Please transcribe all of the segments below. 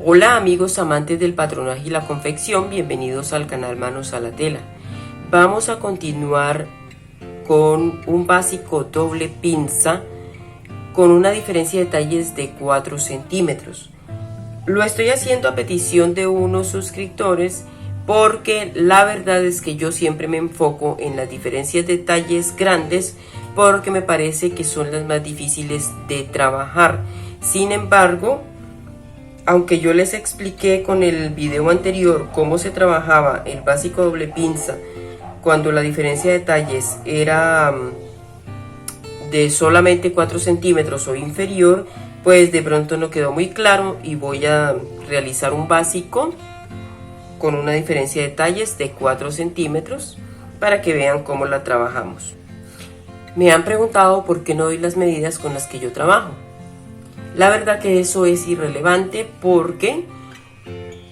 Hola amigos amantes del patronaje y la confección, bienvenidos al canal Manos a la Tela. Vamos a continuar con un básico doble pinza con una diferencia de talles de 4 centímetros. Lo estoy haciendo a petición de unos suscriptores porque la verdad es que yo siempre me enfoco en las diferencias de talles grandes porque me parece que son las más difíciles de trabajar. Sin embargo, aunque yo les expliqué con el video anterior cómo se trabajaba el básico doble pinza cuando la diferencia de talles era de solamente 4 centímetros o inferior, pues de pronto no quedó muy claro y voy a realizar un básico con una diferencia de talles de 4 centímetros para que vean cómo la trabajamos. Me han preguntado por qué no doy las medidas con las que yo trabajo. La verdad que eso es irrelevante porque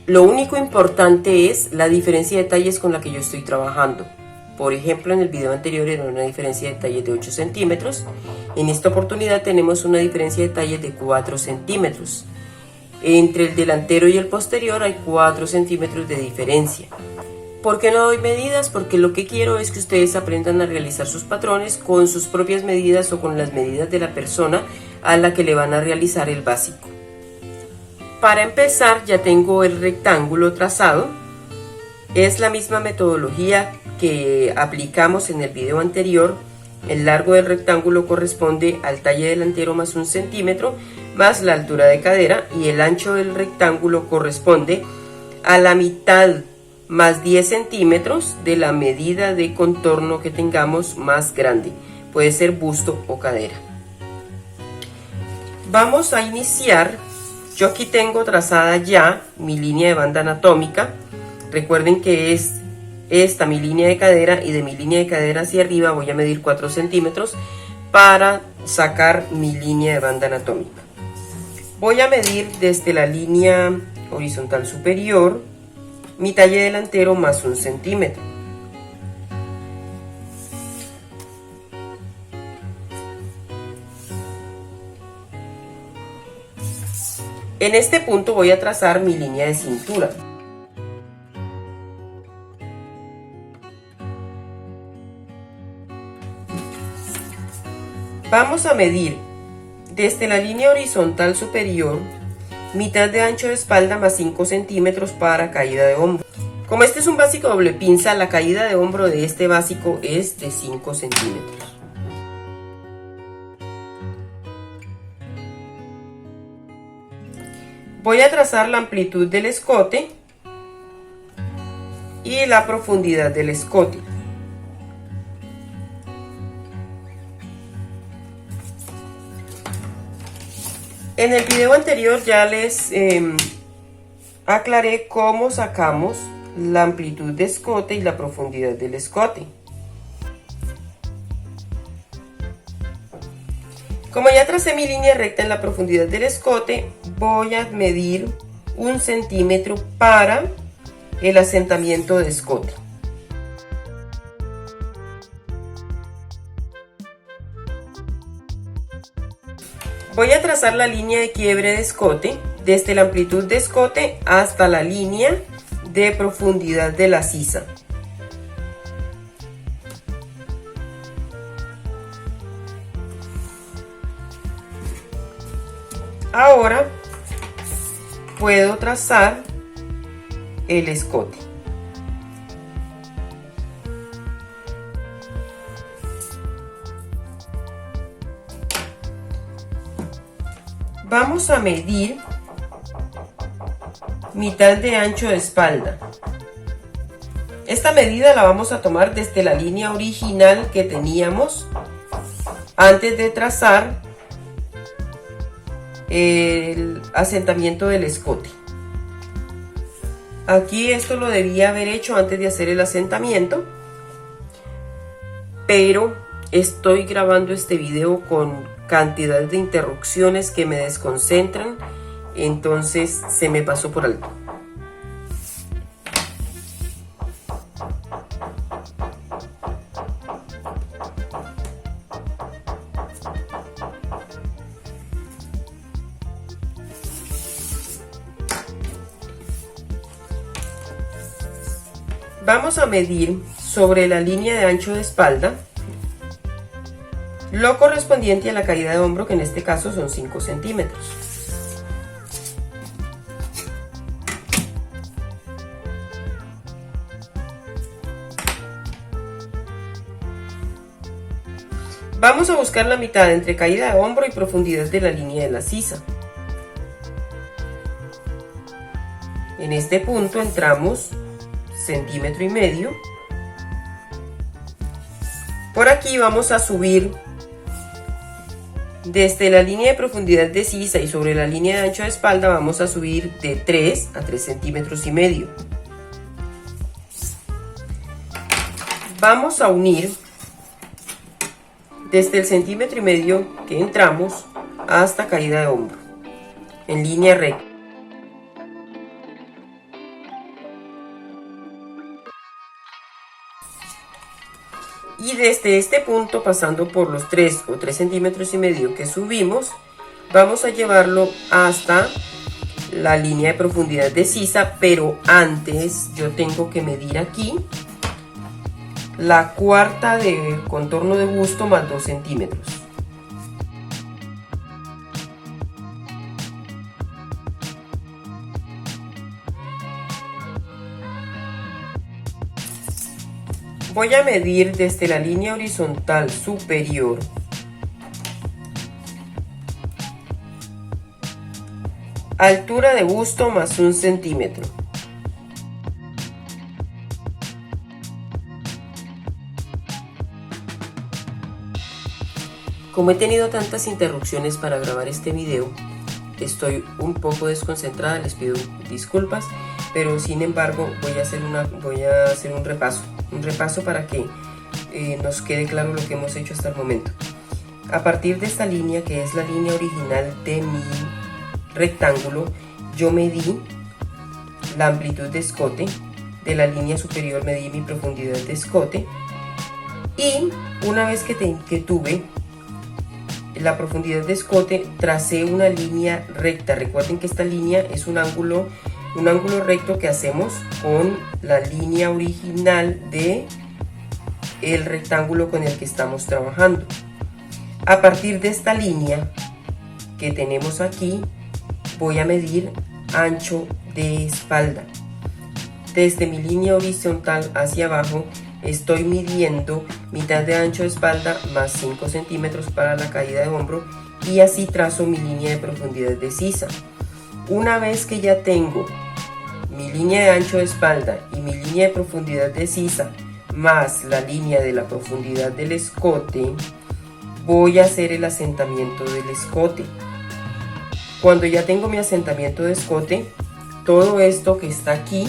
lo único importante es la diferencia de talles con la que yo estoy trabajando. Por ejemplo, en el video anterior era una diferencia de talles de 8 centímetros. En esta oportunidad tenemos una diferencia de talles de 4 centímetros. Entre el delantero y el posterior hay 4 centímetros de diferencia. ¿Por qué no doy medidas? Porque lo que quiero es que ustedes aprendan a realizar sus patrones con sus propias medidas o con las medidas de la persona a la que le van a realizar el básico. Para empezar, ya tengo el rectángulo trazado. Es la misma metodología que aplicamos en el video anterior. El largo del rectángulo corresponde al talle delantero más 1 centímetro más la altura de cadera, y el ancho del rectángulo corresponde a la mitad más 10 centímetros de la medida de contorno que tengamos más grande. Puede ser busto o cadera. Vamos a iniciar. Yo aquí tengo trazada ya mi línea de banda anatómica. Recuerden que es esta mi línea de cadera, y de mi línea de cadera hacia arriba voy a medir 4 centímetros para sacar mi línea de banda anatómica. Voy a medir desde la línea horizontal superior mi talle delantero más 1 centímetro. En este punto voy a trazar mi línea de cintura. Vamos a medir desde la línea horizontal superior mitad de ancho de espalda más 5 centímetros para caída de hombro. Como este es un básico doble pinza, la caída de hombro de este básico es de 5 centímetros. Voy a trazar la amplitud del escote y la profundidad del escote. En el video anterior ya les aclaré cómo sacamos la amplitud de escote y la profundidad del escote. Como ya tracé mi línea recta en la profundidad del escote, voy a medir 1 centímetro para el asentamiento de escote. Voy a trazar la línea de quiebre de escote desde la amplitud de escote hasta la línea de profundidad de la sisa. Ahora puedo trazar el escote. Vamos a medir mitad de ancho de espalda. Esta medida la vamos a tomar desde la línea original que teníamos antes de trazar el asentamiento del escote. Aquí esto lo debía haber hecho antes de hacer el asentamiento, pero estoy grabando este video con cantidad de interrupciones que me desconcentran, entonces se me pasó por alto. Vamos a medir sobre la línea de ancho de espalda lo correspondiente a la caída de hombro, que en este caso son 5 centímetros. Vamos a buscar la mitad entre caída de hombro y profundidad de la línea de la sisa. En este punto entramos 1,5 centímetros. Por aquí vamos a subir desde la línea de profundidad de sisa y sobre la línea de ancho de espalda, vamos a subir de 3 a 3,5 centímetros. Vamos a unir desde el 1,5 centímetros que entramos hasta caída de hombro en línea recta. Y desde este punto, pasando por los 3 o 3,5 centímetros que subimos, vamos a llevarlo hasta la línea de profundidad de sisa, pero antes yo tengo que medir aquí la cuarta de contorno de busto más 2 centímetros. Voy a medir desde la línea horizontal superior altura de busto más 1 centímetro. Como he tenido tantas interrupciones para grabar este video, estoy un poco desconcentrada, les pido disculpas, pero sin embargo voy a hacer un repaso para que nos quede claro lo que hemos hecho hasta el momento. A partir de esta línea, que es la línea original de mi rectángulo, yo medí la amplitud de escote, de la línea superior medí mi profundidad de escote, y una vez que tuve la profundidad de escote, tracé una línea recta. Recuerden que esta línea es un ángulo recto que hacemos con la línea original de el rectángulo con el que estamos trabajando. A partir de esta línea que tenemos aquí, voy a medir ancho de espalda. Desde mi línea horizontal hacia abajo estoy midiendo mitad de ancho de espalda más 5 centímetros para la caída de hombro, y así trazo mi línea de profundidad de sisa. Una vez que ya tengo mi línea de ancho de espalda y mi línea de profundidad de sisa más la línea de la profundidad del escote, voy a hacer el asentamiento del escote. Cuando ya tengo mi asentamiento de escote, todo esto que está aquí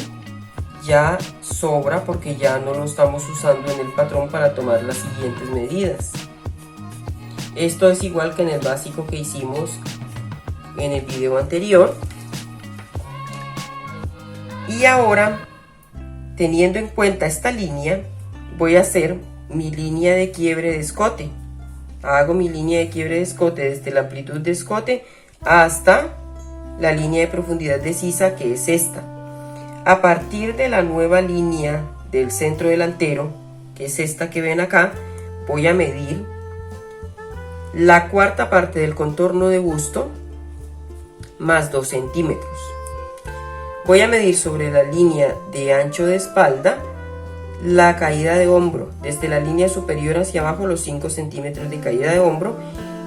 ya sobra porque ya no lo estamos usando en el patrón para tomar las siguientes medidas. Esto es igual que en el básico que hicimos en el video anterior. Y ahora, teniendo en cuenta esta línea, voy a hacer mi línea de quiebre de escote. Hago mi línea de quiebre de escote desde la amplitud de escote hasta la línea de profundidad de sisa, que es esta. A partir de la nueva línea del centro delantero, que es esta que ven acá, voy a medir la cuarta parte del contorno de busto más 2 centímetros. Voy a medir sobre la línea de ancho de espalda la caída de hombro, desde la línea superior hacia abajo los 5 centímetros de caída de hombro,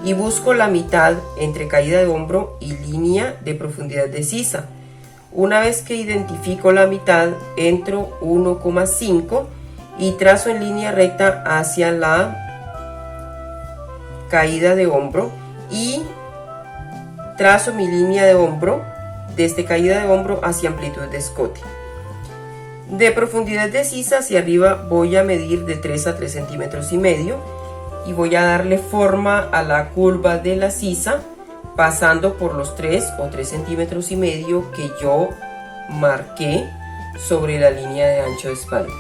y busco la mitad entre caída de hombro y línea de profundidad de sisa. Una vez que identifico la mitad, entro 1,5 y trazo en línea recta hacia la caída de hombro, y trazo mi línea de hombro desde caída de hombro hacia amplitud de escote. De profundidad de sisa hacia arriba voy a medir de 3 a 3,5 centímetros y voy a darle forma a la curva de la sisa pasando por los 3 o 3,5 centímetros que yo marqué sobre la línea de ancho de espalda.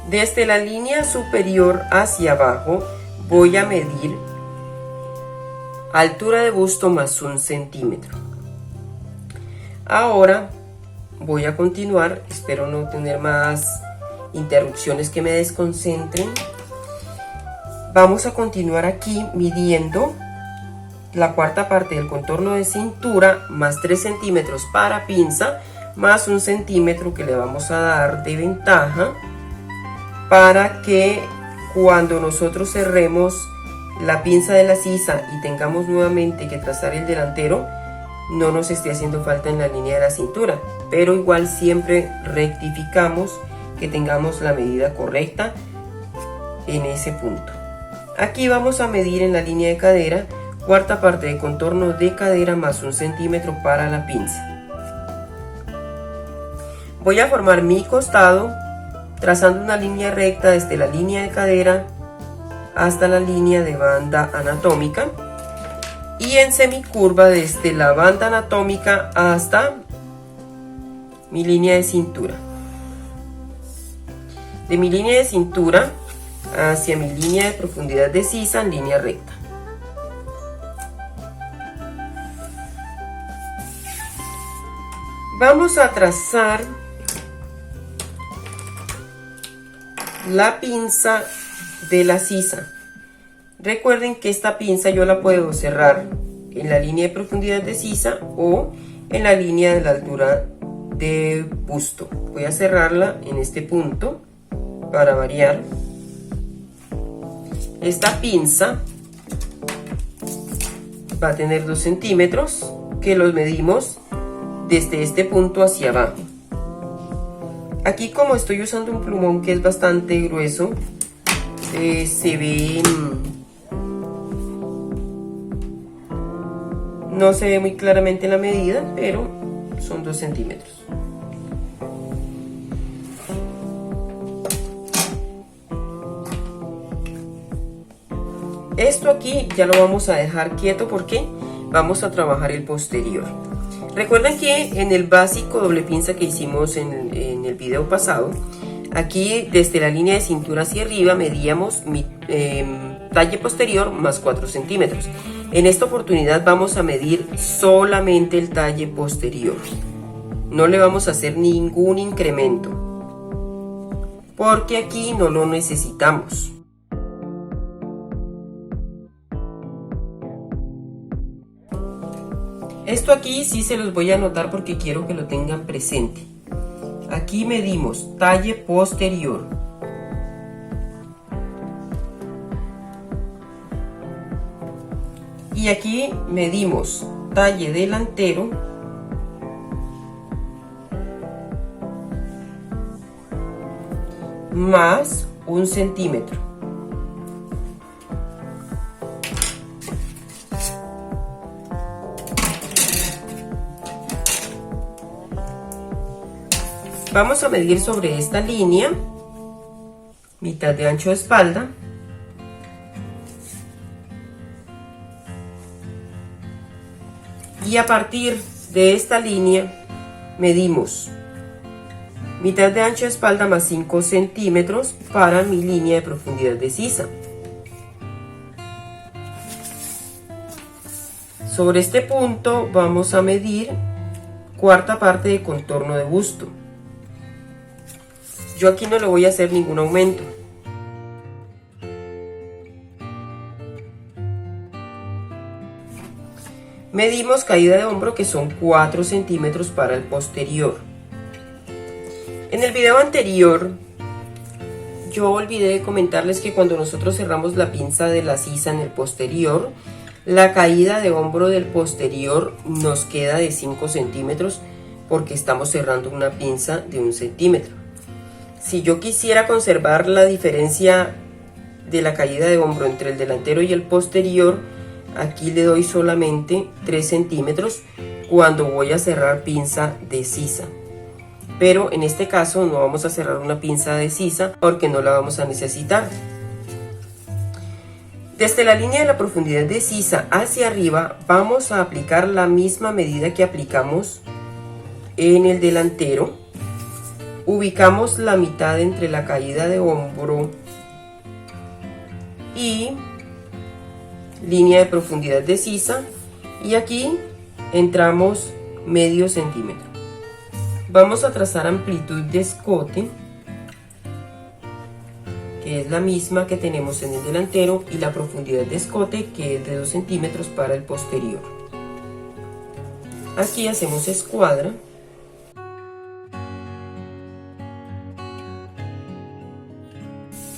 Desde la línea superior hacia abajo voy a medir altura de busto más 1 centímetro. Ahora voy a continuar. Espero no tener más interrupciones que me desconcentren. Vamos a continuar aquí midiendo la cuarta parte del contorno de cintura más 3 centímetros para pinza, más 1 centímetro que le vamos a dar de ventaja para que cuando nosotros cerremos la pinza de la sisa y tengamos nuevamente que trazar el delantero, no nos esté haciendo falta en la línea de la cintura, pero igual siempre rectificamos que tengamos la medida correcta en ese punto. Aquí vamos a medir en la línea de cadera, cuarta parte de contorno de cadera más 1 centímetro para la pinza. Voy a formar mi costado trazando una línea recta desde la línea de cadera hasta la línea de banda anatómica y en semicurva desde la banda anatómica hasta mi línea de cintura. De mi línea de cintura hacia mi línea de profundidad de sisa en línea recta. Vamos a trazar la pinza de la sisa. Recuerden que esta pinza yo la puedo cerrar en la línea de profundidad de sisa o en la línea de la altura de busto. Voy a cerrarla en este punto para variar. Esta pinza va a tener 2 centímetros que los medimos desde este punto hacia abajo. Aquí, como estoy usando un plumón que es bastante grueso, se ve, no se ve muy claramente la medida, pero son 2 centímetros. Esto aquí ya lo vamos a dejar quieto porque vamos a trabajar el posterior. Recuerden que en el básico doble pinza que hicimos en el video pasado, aquí desde la línea de cintura hacia arriba medíamos mi talle posterior más 4 centímetros. En esta oportunidad vamos a medir solamente el talle posterior. No le vamos a hacer ningún incremento, porque aquí no lo necesitamos. Esto aquí sí se los voy a anotar porque quiero que lo tengan presente. Aquí medimos talle posterior. Y aquí medimos talle delantero. Más 1 centímetro. Vamos a medir sobre esta línea mitad de ancho de espalda y a partir de esta línea medimos mitad de ancho de espalda más 5 centímetros para mi línea de profundidad de sisa. Sobre este punto vamos a medir cuarta parte de contorno de busto. Yo aquí no le voy a hacer ningún aumento. Medimos caída de hombro, que son 4 centímetros para el posterior. En el video anterior yo olvidé de comentarles que cuando nosotros cerramos la pinza de la sisa en el posterior, la caída de hombro del posterior nos queda de 5 centímetros porque estamos cerrando una pinza de 1 centímetro. Si yo quisiera conservar la diferencia de la caída de hombro entre el delantero y el posterior, aquí le doy solamente 3 centímetros cuando voy a cerrar pinza de sisa. Pero en este caso no vamos a cerrar una pinza de sisa porque no la vamos a necesitar. Desde la línea de la profundidad de sisa hacia arriba vamos a aplicar la misma medida que aplicamos en el delantero. Ubicamos la mitad entre la caída de hombro y línea de profundidad de sisa y aquí entramos medio centímetro. Vamos a trazar amplitud de escote, que es la misma que tenemos en el delantero, y la profundidad de escote, que es de 2 centímetros para el posterior. Aquí hacemos escuadra.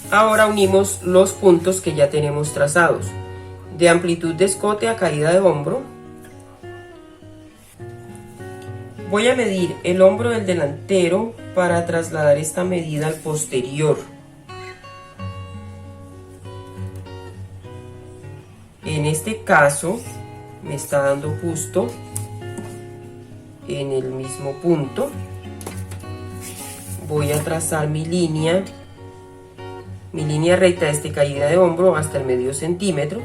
Ahora unimos los puntos que ya tenemos trazados, de amplitud de escote a caída de hombro. Voy a medir el hombro del delantero para trasladar esta medida al posterior. En este caso me está dando justo en el mismo punto. Voy a trazar mi línea recta desde caída de hombro hasta el medio centímetro.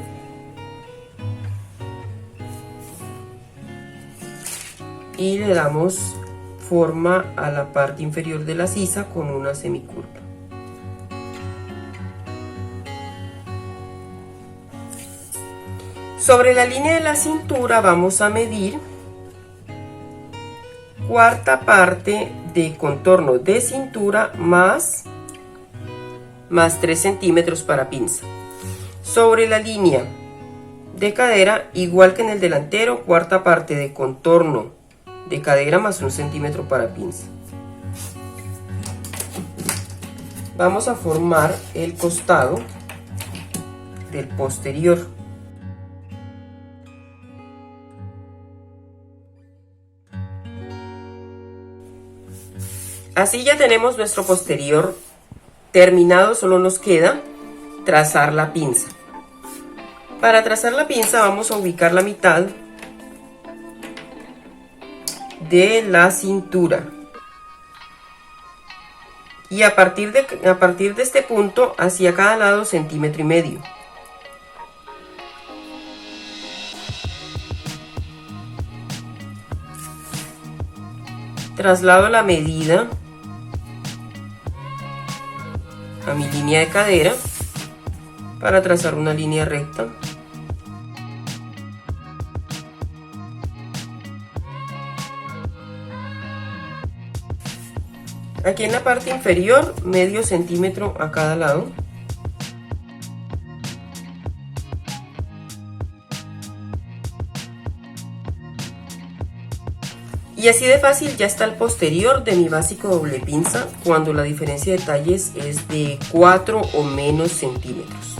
Y le damos forma a la parte inferior de la sisa con una semicurva. Sobre la línea de la cintura vamos a medir cuarta parte de contorno de cintura más 3 centímetros para pinza. Sobre la línea de cadera, igual que en el delantero, cuarta parte de contorno de cadera más 1 centímetro para pinza. Vamos a formar el costado del posterior. Así ya tenemos nuestro posterior terminado, solo nos queda trazar la pinza. Para trazar la pinza vamos a ubicar la mitad de la cintura y a partir de este punto hacia cada lado 1,5 centímetros. Traslado la medida a mi línea de cadera para trazar una línea recta. Aquí en la parte inferior, medio centímetro a cada lado. Y así de fácil ya está el posterior de mi básico doble pinza, cuando la diferencia de talles es de 4 o menos centímetros.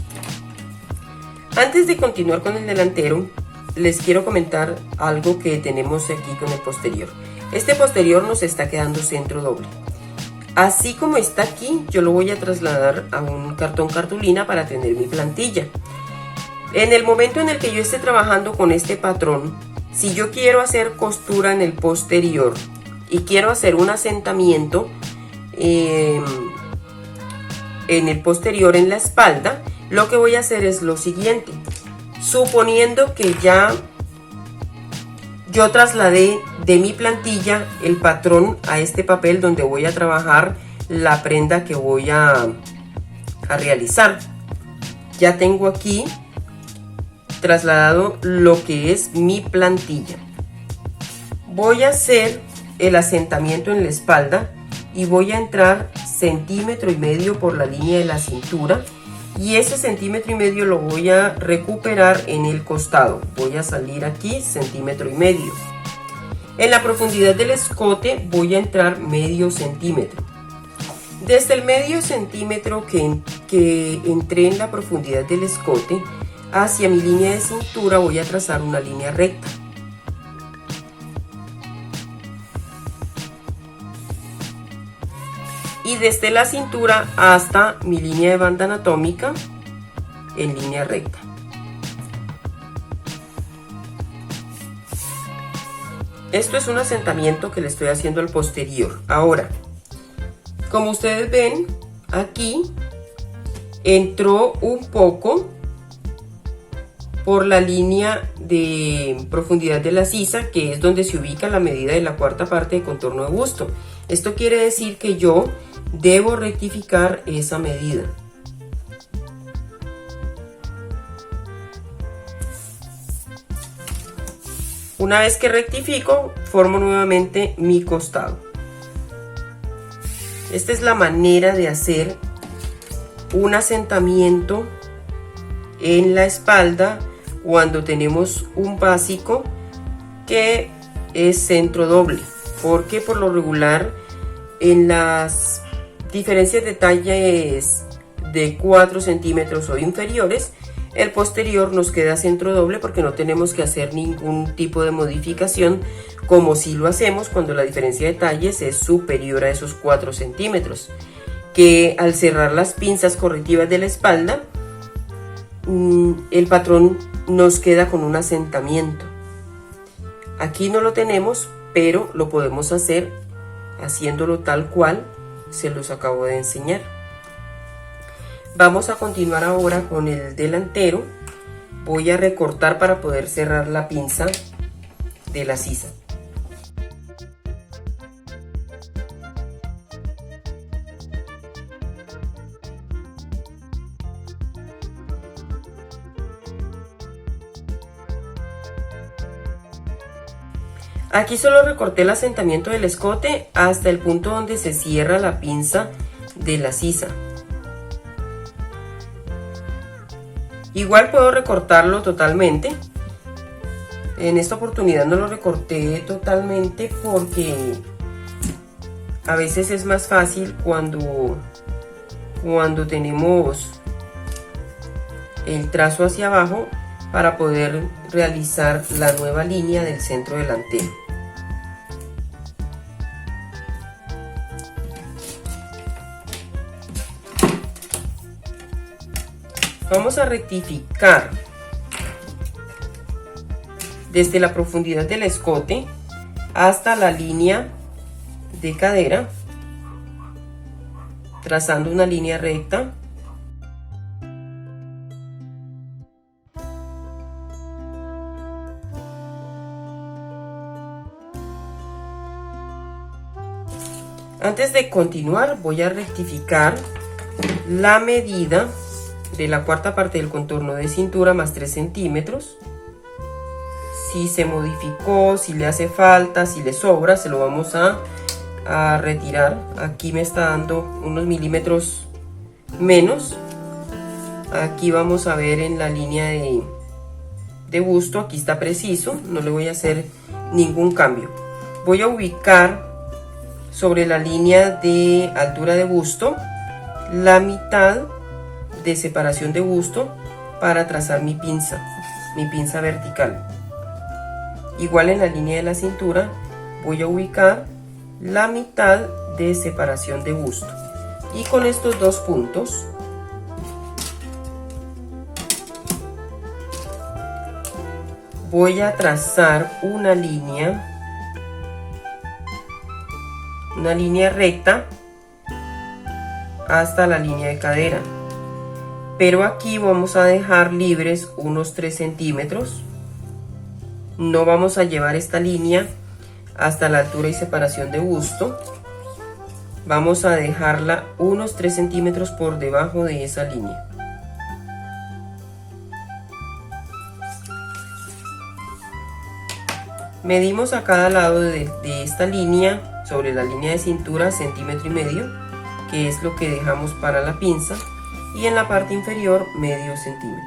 Antes de continuar con el delantero, les quiero comentar algo que tenemos aquí con el posterior. Este posterior nos está quedando centro doble. Así como está aquí, yo lo voy a trasladar a un cartón cartulina para tener mi plantilla. En el momento en el que yo esté trabajando con este patrón, si yo quiero hacer costura en el posterior y quiero hacer un asentamiento en el posterior, en la espalda, lo que voy a hacer es lo siguiente. Suponiendo que ya yo trasladé de mi plantilla el patrón a este papel donde voy a trabajar la prenda que voy a realizar. Ya tengo aquí trasladado lo que es mi plantilla. Voy a hacer el asentamiento en la espalda y voy a entrar 1,5 centímetros por la línea de la cintura, y ese 1,5 centímetros lo voy a recuperar en el costado. Voy a salir aquí 1,5 centímetros. En la profundidad del escote voy a entrar medio centímetro. Desde el medio centímetro que entré en la profundidad del escote hacia mi línea de cintura voy a trazar una línea recta. Y desde la cintura hasta mi línea de banda anatómica en línea recta. Esto es un asentamiento que le estoy haciendo al posterior. Ahora, como ustedes ven, aquí entró un poco por la línea de profundidad de la sisa, que es donde se ubica la medida de la cuarta parte de contorno de busto. Esto quiere decir que yo debo rectificar esa medida. Una vez que rectifico, formo nuevamente mi costado. Esta es la manera de hacer un asentamiento en la espalda cuando tenemos un básico que es centro doble, porque por lo regular en las diferencias de talles de 4 centímetros o inferiores, el posterior nos queda centro doble porque no tenemos que hacer ningún tipo de modificación como si lo hacemos cuando la diferencia de talles es superior a esos 4 centímetros, que al cerrar las pinzas correctivas de la espalda el patrón nos queda con un asentamiento. Aquí no lo tenemos, pero lo podemos hacer haciéndolo tal cual se los acabo de enseñar. Vamos a continuar ahora con el delantero. Voy a recortar para poder cerrar la pinza de la sisa. Aquí solo recorté el asentamiento del escote hasta el punto donde se cierra la pinza de la sisa. Igual puedo recortarlo totalmente. En esta oportunidad no lo recorté totalmente porque a veces es más fácil cuando tenemos el trazo hacia abajo para poder realizar la nueva línea del centro delantero. Vamos a rectificar desde la profundidad del escote hasta la línea de cadera, trazando una línea recta. Antes de continuar, voy a rectificar la medida de la cuarta parte del contorno de cintura más 3 centímetros. Si se modificó, si le hace falta, si le sobra, se lo vamos a retirar. Aquí me está dando unos milímetros menos. Aquí vamos a ver en la línea de busto, aquí está preciso, no le voy a hacer ningún cambio. Voy a ubicar sobre la línea de altura de busto la mitad de separación de busto para trazar mi pinza vertical. Igual en la línea de la cintura voy a ubicar la mitad de separación de busto, y con estos dos puntos voy a trazar una línea recta hasta la línea de cadera, pero aquí vamos a dejar libres unos 3 centímetros. No vamos a llevar esta línea hasta la altura y separación de busto, vamos a dejarla unos 3 centímetros por debajo de esa línea. Medimos a cada lado de esta línea, sobre la línea de cintura, 1,5 centímetros, que es lo que dejamos para la pinza, y en la parte inferior medio centímetro.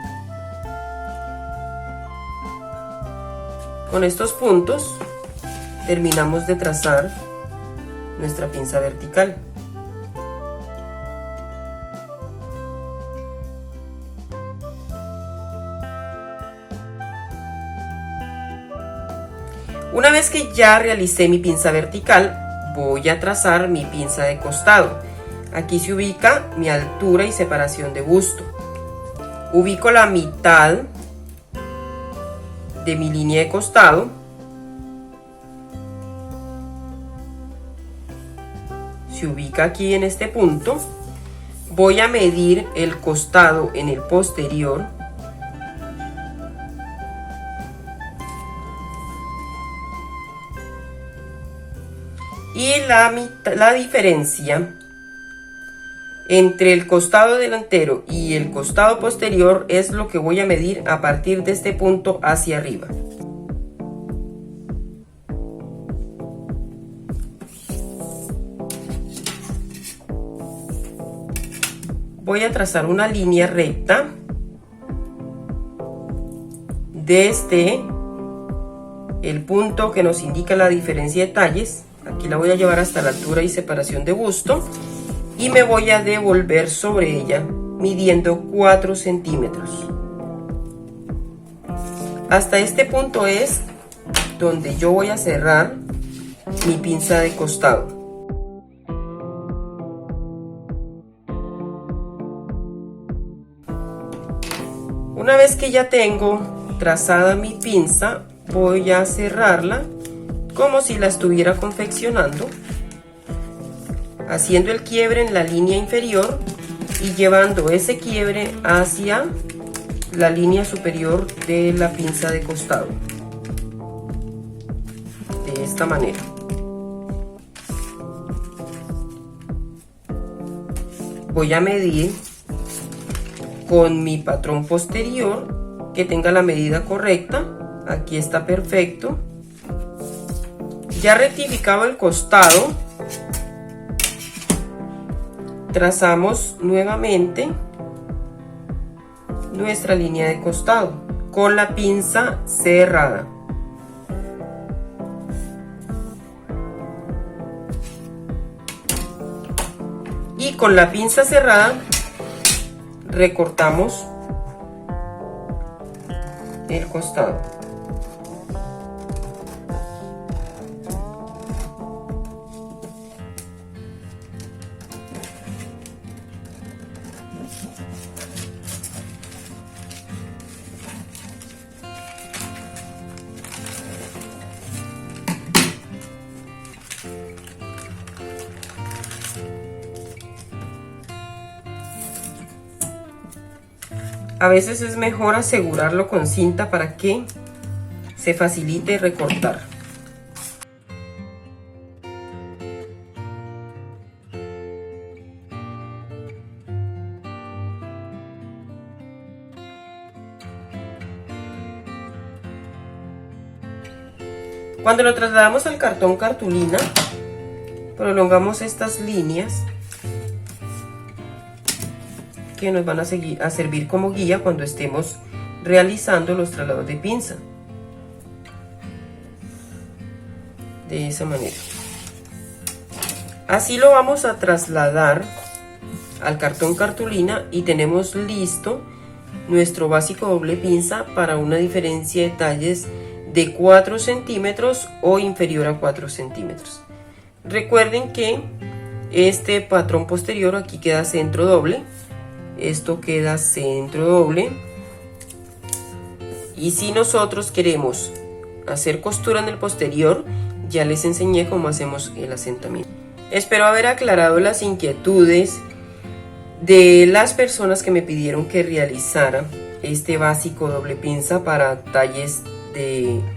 Con estos puntos terminamos de trazar nuestra pinza vertical. Una vez que ya realicé mi pinza vertical, voy a trazar mi pinza de costado. Aquí se ubica mi altura y separación de busto. Ubico la mitad de mi línea de costado. Se ubica aquí en este punto. Voy a medir el costado en el posterior. Y la diferencia entre el costado delantero y el costado posterior es lo que voy a medir a partir de este punto hacia arriba. voy a trazar una línea recta desde el punto que nos indica la diferencia de talles. Aquí la voy a llevar hasta la altura y separación de busto y me voy a devolver sobre ella midiendo 4 centímetros. Hasta este punto es donde yo voy a cerrar mi pinza de costado. Una vez que ya tengo trazada mi pinza, voy a cerrarla como si la estuviera confeccionando, haciendo el quiebre en la línea inferior y llevando ese quiebre hacia la línea superior de la pinza de costado, de esta manera. Voy a medir con mi patrón posterior que tenga la medida correcta. Aquí está perfecto. Ya rectificado el costado, trazamos nuevamente nuestra línea de costado con la pinza cerrada. Y con la pinza cerrada recortamos el costado. A veces es mejor asegurarlo con cinta para que se facilite recortar. Cuando lo trasladamos al cartón cartulina, prolongamos estas líneas que nos van a servir como guía cuando estemos realizando los traslados de pinza. De esa manera. Así lo vamos a trasladar al cartón cartulina y tenemos listo nuestro básico doble pinza para una diferencia de talles de 4 centímetros o inferior a 4 centímetros. Recuerden que este patrón posterior aquí queda centro doble. Esto queda centro doble, y si nosotros queremos hacer costura en el posterior, ya les enseñé cómo hacemos el asentamiento. Espero haber aclarado las inquietudes de las personas que me pidieron que realizara este básico doble pinza para talles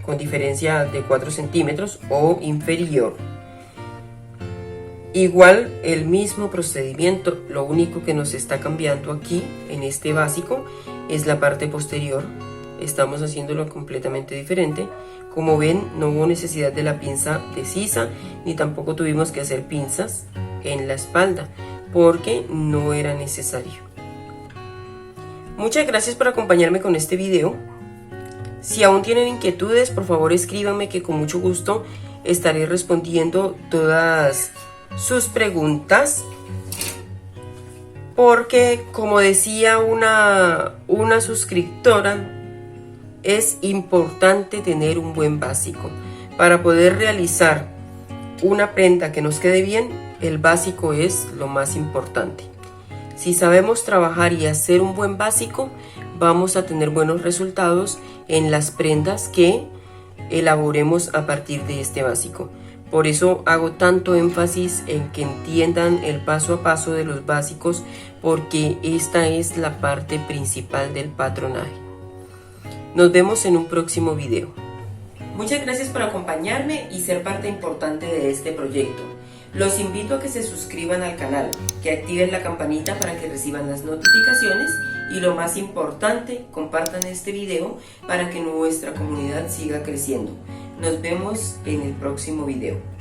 con diferencia de 4 centímetros o inferior. Igual el mismo procedimiento, lo único que nos está cambiando aquí en este básico es la parte posterior. Estamos haciéndolo completamente diferente. Como ven, no hubo necesidad de la pinza de sisa, ni tampoco tuvimos que hacer pinzas en la espalda, porque no era necesario. Muchas gracias por acompañarme con este video. Si aún tienen inquietudes, por favor escríbanme, que con mucho gusto estaré respondiendo todas sus preguntas, porque como decía una suscriptora, es importante tener un buen básico para poder realizar una prenda que nos quede bien. El básico es lo más importante. Si sabemos trabajar y hacer un buen básico, vamos a tener buenos resultados en las prendas que elaboremos a partir de este básico. Por eso hago tanto énfasis en que entiendan el paso a paso de los básicos, porque esta es la parte principal del patronaje. Nos vemos en un próximo video. Muchas gracias por acompañarme y ser parte importante de este proyecto. Los invito a que se suscriban al canal, que activen la campanita para que reciban las notificaciones y, lo más importante, compartan este video para que nuestra comunidad siga creciendo. Nos vemos en el próximo video.